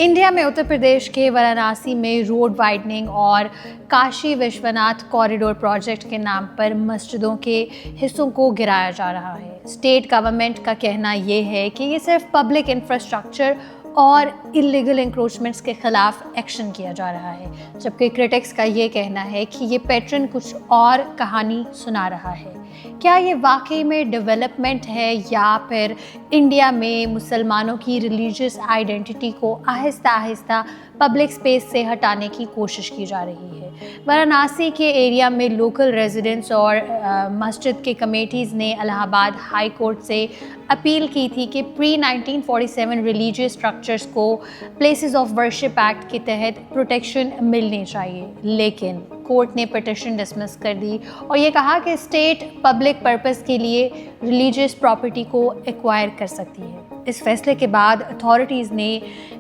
India में उत्तर प्रदेश के वाराणसी में रोड वाइडनिंग और काशी विश्वनाथ कॉरिडोर प्रोजेक्ट के नाम पर मस्जिदों के हिस्सों को गिराया जा रहा है। स्टेट गवर्नमेंट का कहना ये है कि ये सिर्फ पब्लिक इंफ्रास्ट्रक्चर और इलीगल इंक्रोचमेंट्स के खिलाफ एक्शन किया जा रहा है, जबकि क्रिटिक्स का ये कहना है कि ये पैटर्न कुछ और कहानी सुना रहा है। क्या ये वाकई में डेवलपमेंट है या फिर इंडिया में मुसलमानों की रिलीजियस आइडेंटिटी को आहिस्ता आहिस्ता पब्लिक स्पेस से हटाने की कोशिश की जा रही है? वाराणसी के एरिया में लोकल रेजिडेंट्स और मस्जिद के कमेटीज़ ने इलाहाबाद हाई कोर्ट से अपील की थी कि प्री 1947 रिलीजियस स्ट्रक्चर्स को प्लेसेस ऑफ वर्शिप एक्ट के तहत प्रोटेक्शन मिलनी चाहिए, लेकिन कोर्ट ने पिटिशन डिसमिस कर दी और ये कहा कि स्टेट पब्लिक पर्पस के लिए रिलीजियस प्रॉपर्टी को एक्वायर कर सकती है। इस फैसले के बाद अथॉरिटीज़ ने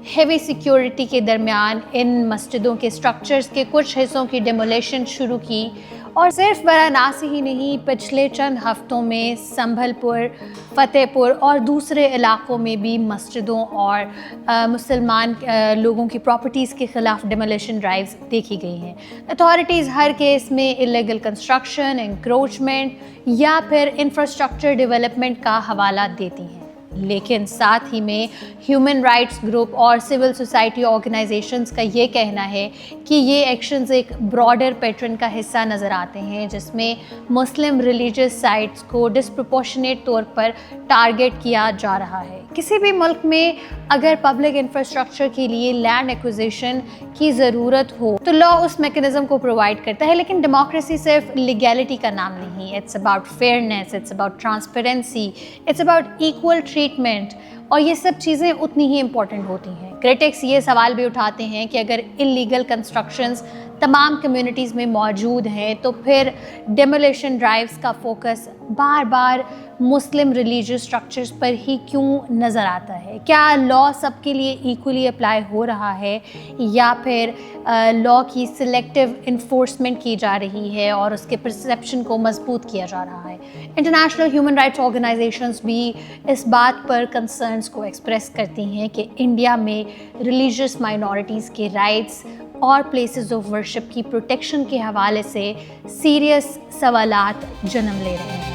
हेवी सिक्योरिटी के दरमियान इन मस्जिदों के स्ट्रक्चर्स के कुछ हिस्सों की डिमोलेशन शुरू की और सिर्फ वाराणसी ही नहीं, पिछले चंद हफ्तों में संभलपुर, फतेहपुर और दूसरे इलाकों में भी मस्जिदों और मुसलमान लोगों की प्रॉपर्टीज़ के ख़िलाफ़ डिमोलेशन ड्राइव्स देखी गई हैं। अथॉरिटीज़ हर केस में इलीगल कंस्ट्रक्शन, इंक्रोचमेंट या फिर इंफ्रास्ट्रक्चर डेवलपमेंट का हवाला देती हैं, लेकिन साथ ही में ह्यूमन राइट्स ग्रुप और सिविल सोसाइटी ऑर्गेनाइजेशंस का ये कहना है कि ये एक्शंस एक ब्रॉडर पैटर्न का हिस्सा नज़र आते हैं, जिसमें मुस्लिम रिलीजियस साइट्स को डिस्प्रपोर्शनेट तौर पर टारगेट किया जा रहा है। किसी भी मुल्क में अगर पब्लिक इंफ्रास्ट्रक्चर के लिए लैंड एक्विजिशन की ज़रूरत हो तो लॉ उस मैकेनिज़्म को प्रोवाइड करता है, लेकिन डेमोक्रेसी सिर्फ लीगैलिटी का नाम नहीं। It's about fairness, it's about transparency, it's about equal treatment, और ये सब चीज़ें उतनी ही इम्पॉर्टेंट होती हैं। क्रिटिक्स ये सवाल भी उठाते हैं कि अगर इलीगल कंस्ट्रक्शंस तमाम कम्युनिटीज़ में मौजूद हैं तो फिर डेमोलेशन ड्राइव्स का फोकस बार बार मुस्लिम रिलीजियस स्ट्रक्चर्स पर ही क्यों नज़र आता है? क्या लॉ सबके लिए इक्वली अप्लाई हो रहा है या फिर लॉ की सिलेक्टिव इन्फोर्समेंट की जा रही है और उसके परसेप्शन को मजबूत किया जा रहा है? इंटरनेशनल ह्यूमन राइट्स ऑर्गेनाइजेशंस भी इस बात पर कंसर्न्स को एक्सप्रेस करती हैं कि इंडिया में रिलीजियस माइनॉरिटीज़ के राइट्स और प्लेसेस ऑफ वर्शिप की प्रोटेक्शन के हवाले से सीरियस सवालात जन्म ले रहे हैं।